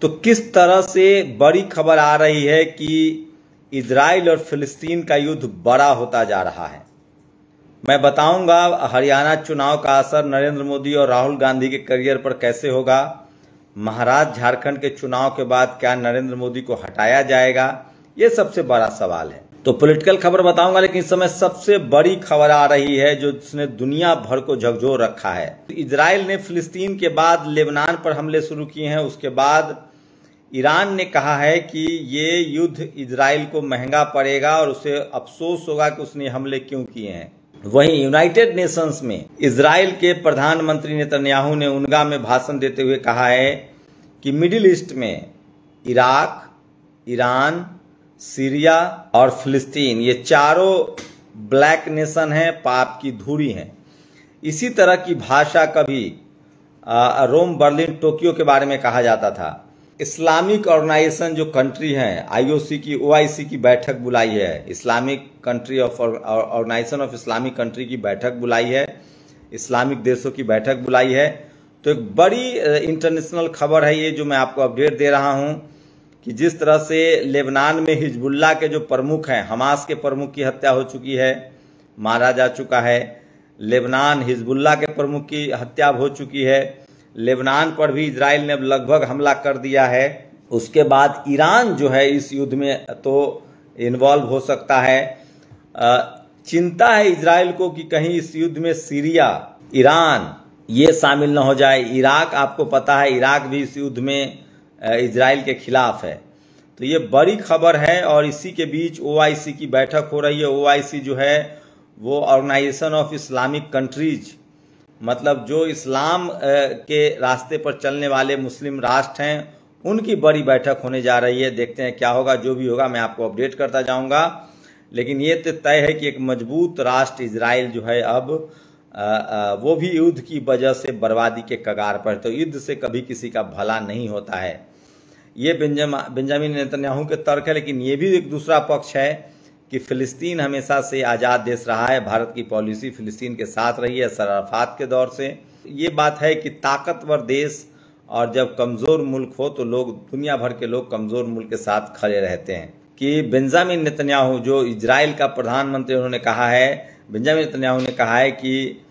तो किस तरह से बड़ी खबर आ रही है कि इजराइल और फिलिस्तीन का युद्ध बड़ा होता जा रहा है। मैं बताऊंगा हरियाणा चुनाव का असर नरेंद्र मोदी और राहुल गांधी के करियर पर कैसे होगा। महाराष्ट्र झारखंड के चुनाव के बाद क्या नरेंद्र मोदी को हटाया जाएगा, ये सबसे बड़ा सवाल है। तो पॉलिटिकल खबर बताऊंगा, लेकिन इस समय सबसे बड़ी खबर आ रही है जो जिसने दुनिया भर को झकझोर रखा है। इजराइल ने फिलिस्तीन के बाद लेबनान पर हमले शुरू किए हैं। उसके बाद ईरान ने कहा है कि ये युद्ध इजराइल को महंगा पड़ेगा और उसे अफसोस होगा कि उसने हमले क्यों किए हैं। वहीं यूनाइटेड नेशंस में इजराइल के प्रधानमंत्री नेतन्याहू ने उनगा में भाषण देते हुए कहा है कि मिडिल ईस्ट में इराक, ईरान, सीरिया और फिलिस्तीन ये चारों ब्लैक नेशन हैं, पाप की धूरी हैं। इसी तरह की भाषा कभी रोम, बर्लिन, टोक्यो के बारे में कहा जाता था। इस्लामिक ऑर्गेनाइजेशन जो कंट्री हैं, आईओसी की, ओआईसी की बैठक बुलाई है, Islamic country of organisation of Islamic country की बैठक बुलाई है, इस्लामिक देशों की बैठक बुलाई है। तो एक बड़ी इंटरनेशनल खबर है ये जो मैं आपको अपडेट दे रहा हूं कि जिस तरह से लेबनान में हिजबुल्लाह के जो प्रमुख हैं, हमास के प्रमुख की हत्या हो चुकी है, मारा जा चुका है। लेबनान हिजबुल्लाह के प्रमुख की हत्या हो चुकी है। लेबनान पर भी इजराइल ने लगभग हमला कर दिया है। उसके बाद ईरान जो है इस युद्ध में तो इन्वॉल्व हो सकता है। चिंता है इजराइल को कि कहीं इस युद्ध में सीरिया, ईरान ये शामिल न हो जाए। इराक, आपको पता है इराक भी इस युद्ध में इजराइल के खिलाफ है। तो ये बड़ी खबर है और इसी के बीच ओआईसी की बैठक हो रही है। ओआईसी जो है वो ऑर्गेनाइजेशन ऑफ इस्लामिक कंट्रीज, मतलब जो इस्लाम के रास्ते पर चलने वाले मुस्लिम राष्ट्र हैं, उनकी बड़ी बैठक होने जा रही है। देखते हैं क्या होगा। जो भी होगा मैं आपको अपडेट करता जाऊंगा। लेकिन ये तो तय है कि एक मजबूत राष्ट्र इजराइल जो है अब वो भी युद्ध की वजह से बर्बादी के कगार पर। तो युद्ध से कभी किसी का भला नहीं होता है। ये बेंजामिन नेतन्याहू के तर्क है। लेकिन ये भी एक दूसरा पक्ष है कि फिलिस्तीन हमेशा से आज़ाद देश रहा है। भारत की पॉलिसी फिलिस्तीन के साथ रही है सराफात के दौर से। ये बात है कि ताकतवर देश और जब कमज़ोर मुल्क हो तो लोग, दुनिया भर के लोग कमज़ोर मुल्क के साथ खड़े रहते हैं। कि बेंजामिन नेतन्याहू जो इजराइल का प्रधानमंत्री, उन्होंने कहा है, बेंजामिन नेतन्याहू ने कहा है कि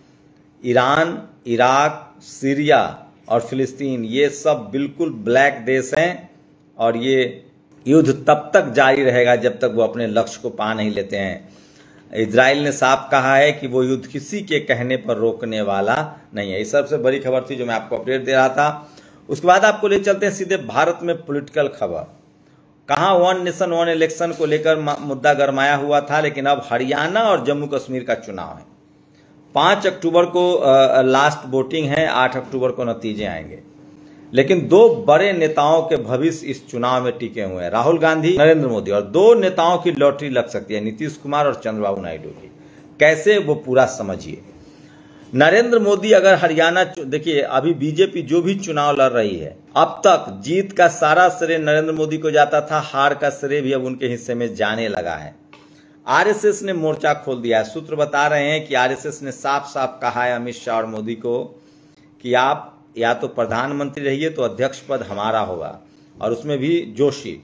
ईरान, इराक, सीरिया और फिलिस्तीन ये सब बिल्कुल ब्लैक देश हैं और ये युद्ध तब तक जारी रहेगा जब तक वो अपने लक्ष्य को पा नहीं लेते हैं। इजराइल ने साफ कहा है कि वो युद्ध किसी के कहने पर रोकने वाला नहीं है। ये सबसे बड़ी खबर थी जो मैं आपको अपडेट दे रहा था। उसके बाद आपको ले चलते हैं सीधे भारत में पॉलिटिकल खबर। कहाँ वन नेशन वन इलेक्शन को लेकर मुद्दा गरमाया हुआ था, लेकिन अब हरियाणा और जम्मू कश्मीर का चुनाव है। 5 अक्टूबर को लास्ट वोटिंग है, 8 अक्टूबर को नतीजे आएंगे। लेकिन दो बड़े नेताओं के भविष्य इस चुनाव में टिके हुए हैं, राहुल गांधी, नरेंद्र मोदी। और दो नेताओं की लॉटरी लग सकती है, नीतीश कुमार और चंद्रबाबू नायडू की। कैसे, वो पूरा समझिए। नरेंद्र मोदी अगर हरियाणा, देखिए अभी बीजेपी जो भी चुनाव लड़ रही है, अब तक जीत का सारा श्रेय नरेंद्र मोदी को जाता था, हार का श्रेय भी अब उनके हिस्से में जाने लगा है। आरएसएस ने मोर्चा खोल दिया है। सूत्र बता रहे हैं कि आरएसएस ने साफ साफ कहा है अमित शाह और मोदी को कि आप या तो प्रधानमंत्री रहिए तो अध्यक्ष पद हमारा होगा। और उसमें भी जोशी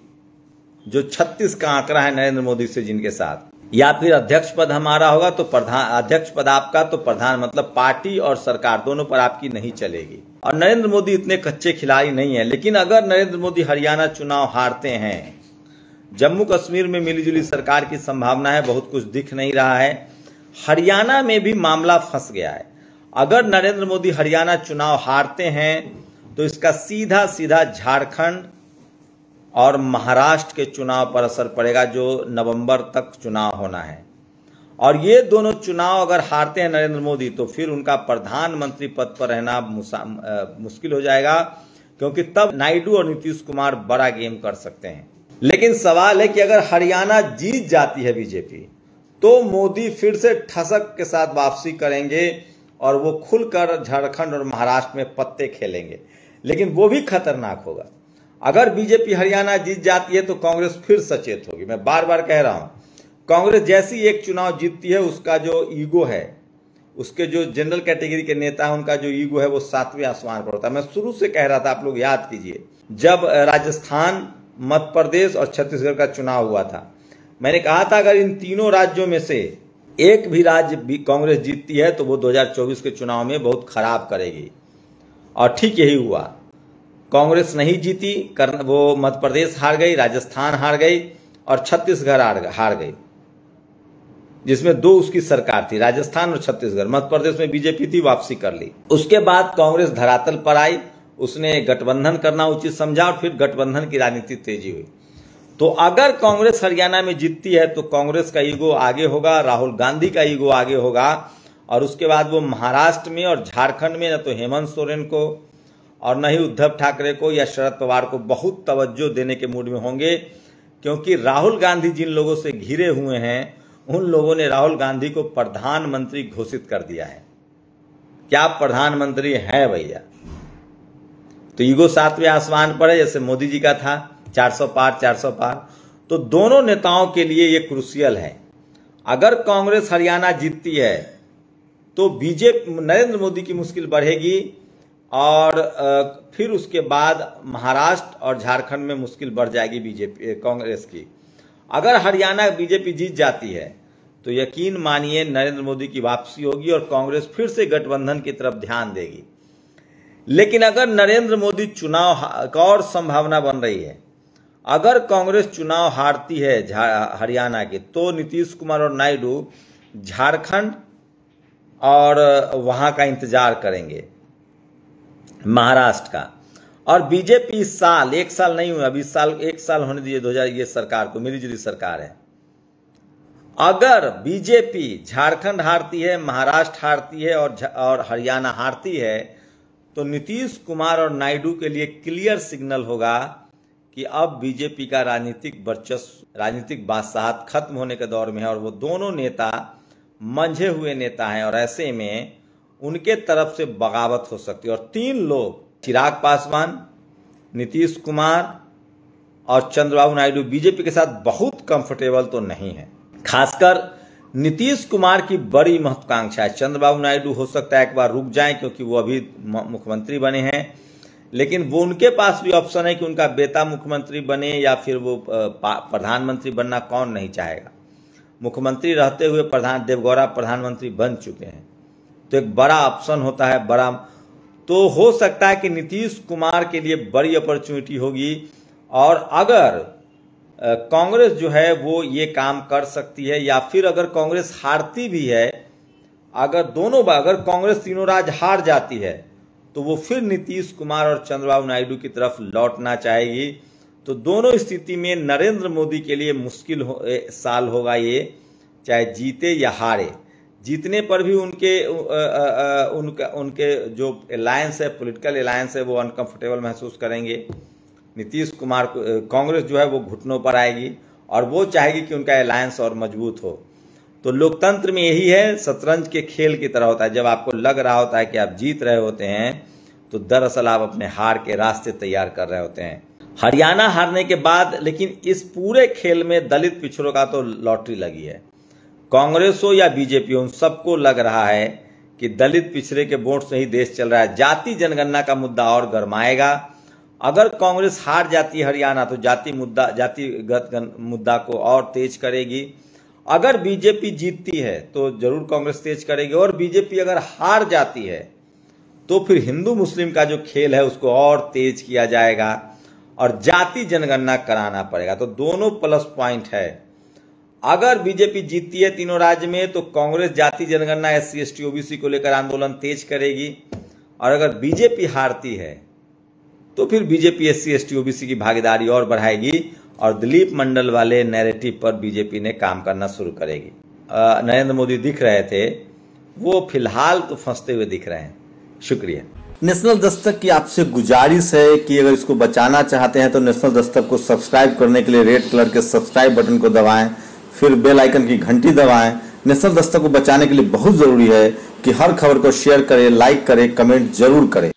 जो 36 का आंकड़ा है नरेंद्र मोदी से जिनके साथ, या फिर अध्यक्ष पद हमारा होगा तो अध्यक्ष पद आपका, तो प्रधान मतलब पार्टी और सरकार दोनों पर आपकी नहीं चलेगी। और नरेंद्र मोदी इतने कच्चे खिलाड़ी नहीं है। लेकिन अगर नरेंद्र मोदी हरियाणा चुनाव हारते हैं, जम्मू कश्मीर में मिलीजुली सरकार की संभावना है, बहुत कुछ दिख नहीं रहा है। हरियाणा में भी मामला फंस गया है। अगर नरेंद्र मोदी हरियाणा चुनाव हारते हैं तो इसका सीधा सीधा झारखंड और महाराष्ट्र के चुनाव पर असर पड़ेगा, जो नवंबर तक चुनाव होना है। और ये दोनों चुनाव अगर हारते हैं नरेंद्र मोदी तो फिर उनका प्रधानमंत्री पद पर रहना मुश्किल हो जाएगा, क्योंकि तब नायडू और नीतीश कुमार बड़ा गेम कर सकते हैं। लेकिन सवाल है कि अगर हरियाणा जीत जाती है बीजेपी, तो मोदी फिर से ठसक के साथ वापसी करेंगे और वो खुलकर झारखंड और महाराष्ट्र में पत्ते खेलेंगे। लेकिन वो भी खतरनाक होगा। अगर बीजेपी हरियाणा जीत जाती है तो कांग्रेस फिर सचेत होगी। मैं बार बार कह रहा हूं, कांग्रेस जैसी एक चुनाव जीतती है, उसका जो ईगो है, उसके जो जनरल कैटेगरी के नेता है, उनका जो ईगो है वो 7वें आसमान पर होता है। मैं शुरू से कह रहा था, आप लोग याद कीजिए, जब राजस्थान, मध्य प्रदेश और छत्तीसगढ़ का चुनाव हुआ था। मैंने कहा था अगर इन तीनों राज्यों में से एक भी राज्य भी कांग्रेस जीतती है तो वो 2024 के चुनाव में बहुत खराब करेगी, और ठीक यही हुआ। कांग्रेस नहीं जीती, वो मध्य प्रदेश हार गई, राजस्थान हार गई और छत्तीसगढ़ हार गई, जिसमें दो उसकी सरकार थी, राजस्थान और छत्तीसगढ़। मध्य प्रदेश में बीजेपी थी, वापसी कर ली। उसके बाद कांग्रेस धरातल पर आई, उसने गठबंधन करना उचित समझा और फिर गठबंधन की राजनीति तेजी हुई। तो अगर कांग्रेस हरियाणा में जीतती है तो कांग्रेस का ईगो आगे होगा, राहुल गांधी का ईगो आगे होगा, और उसके बाद वो महाराष्ट्र में और झारखंड में न तो हेमंत सोरेन को और न ही उद्धव ठाकरे को या शरद पवार को बहुत तवज्जो देने के मूड में होंगे, क्योंकि राहुल गांधी जिन लोगों से घिरे हुए हैं उन लोगों ने राहुल गांधी को प्रधानमंत्री घोषित कर दिया है। क्या प्रधानमंत्री है भैया? तो ईगो 7वें आसमान पर है, जैसे मोदी जी का था 400 पार 400 पार। तो दोनों नेताओं के लिए ये क्रूशियल है। अगर कांग्रेस हरियाणा जीतती है तो बीजेपी, नरेंद्र मोदी की मुश्किल बढ़ेगी, और फिर उसके बाद महाराष्ट्र और झारखंड में मुश्किल बढ़ जाएगी बीजेपी कांग्रेस की। अगर हरियाणा बीजेपी जीत जाती है तो यकीन मानिए नरेंद्र मोदी की वापसी होगी और कांग्रेस फिर से गठबंधन की तरफ ध्यान देगी। लेकिन अगर नरेंद्र मोदी चुनाव का और संभावना बन रही है, अगर कांग्रेस चुनाव हारती है हरियाणा के, तो नीतीश कुमार और नायडू झारखंड और वहां का इंतजार करेंगे, महाराष्ट्र का। और बीजेपी इस साल, एक साल नहीं हुआ अभी, एक साल होने दीजिए 2000 ये सरकार को, मेरी जुली सरकार है। अगर बीजेपी झारखंड हारती है, महाराष्ट्र हारती है और हरियाणा हारती है, तो नीतीश कुमार और नायडू के लिए क्लियर सिग्नल होगा कि अब बीजेपी का राजनीतिक वर्चस्व, राजनीतिक बादशाहत खत्म होने के दौर में है, और वो दोनों नेता मंझे हुए नेता हैं, और ऐसे में उनके तरफ से बगावत हो सकती है। और 3 लोग, चिराग पासवान, नीतीश कुमार और चंद्रबाबू नायडू, बीजेपी के साथ बहुत कंफर्टेबल तो नहीं है। खासकर नीतीश कुमार की बड़ी महत्वाकांक्षा है। चंद्रबाबू नायडू हो सकता है एक बार रुक जाएं क्योंकि वो अभी मुख्यमंत्री बने हैं, लेकिन वो उनके पास भी ऑप्शन है कि उनका बेटा मुख्यमंत्री बने या फिर वो प्रधानमंत्री बनना कौन नहीं चाहेगा। मुख्यमंत्री रहते हुए देवगौड़ा प्रधानमंत्री बन चुके हैं, तो एक बड़ा ऑप्शन होता है, बड़ा। तो हो सकता है कि नीतीश कुमार के लिए बड़ी अपॉर्चुनिटी होगी, और अगर कांग्रेस जो है वो ये काम कर सकती है, या फिर अगर कांग्रेस हारती भी है, अगर कांग्रेस तीनों राज्य हार जाती है, तो वो फिर नीतीश कुमार और चंद्रबाबू नायडू की तरफ लौटना चाहेगी। तो दोनों स्थिति में नरेंद्र मोदी के लिए मुश्किल साल होगा ये, चाहे जीते या हारे। जीतने पर भी उनके जो अलायंस है, पॉलिटिकल अलायंस है, वो अनकंफर्टेबल महसूस करेंगे। नीतीश कुमार को कांग्रेस जो है वो घुटनों पर आएगी, और वो चाहेगी कि उनका अलायंस और मजबूत हो। तो लोकतंत्र में यही है, शतरंज के खेल की तरह होता है। जब आपको लग रहा होता है कि आप जीत रहे होते हैं, तो दरअसल आप अपने हार के रास्ते तैयार कर रहे होते हैं। हरियाणा हारने के बाद लेकिन इस पूरे खेल में दलित पिछड़ों का तो लॉटरी लगी है। कांग्रेस हो या बीजेपी हो, उन सबको लग रहा है कि दलित पिछड़े के वोट से ही देश चल रहा है। जाति जनगणना का मुद्दा और गरमाएगा। अगर कांग्रेस हार जाती है हरियाणा, तो जातिगत मुद्दा को और तेज करेगी। अगर बीजेपी जीतती है तो जरूर कांग्रेस तेज करेगी, और बीजेपी अगर हार जाती है तो फिर हिंदू मुस्लिम का जो खेल है उसको और तेज किया जाएगा, और जाति जनगणना कराना पड़ेगा। तो दोनों प्लस पॉइंट है। अगर बीजेपी जीतती है तीनों राज्य में, तो कांग्रेस जाति जनगणना, SC ST OBC को लेकर आंदोलन तेज करेगी, और अगर बीजेपी हारती है तो फिर बीजेपी SC ST OBC की भागीदारी और बढ़ाएगी, और दिलीप मंडल वाले नैरेटिव पर बीजेपी ने काम करना शुरू करेगी। नरेंद्र मोदी दिख रहे थे, वो फिलहाल तो फंसते हुए दिख रहे हैं। शुक्रिया। नेशनल दस्तक की आपसे गुजारिश है कि अगर इसको बचाना चाहते हैं तो नेशनल दस्तक को सब्सक्राइब करने के लिए रेड कलर के सब्सक्राइब बटन को दबाएं, फिर बेल आइकन की घंटी दबाएं। नेशनल दस्तक को बचाने के लिए बहुत जरूरी है कि हर खबर को शेयर करें, लाइक करें, कमेंट जरूर करें।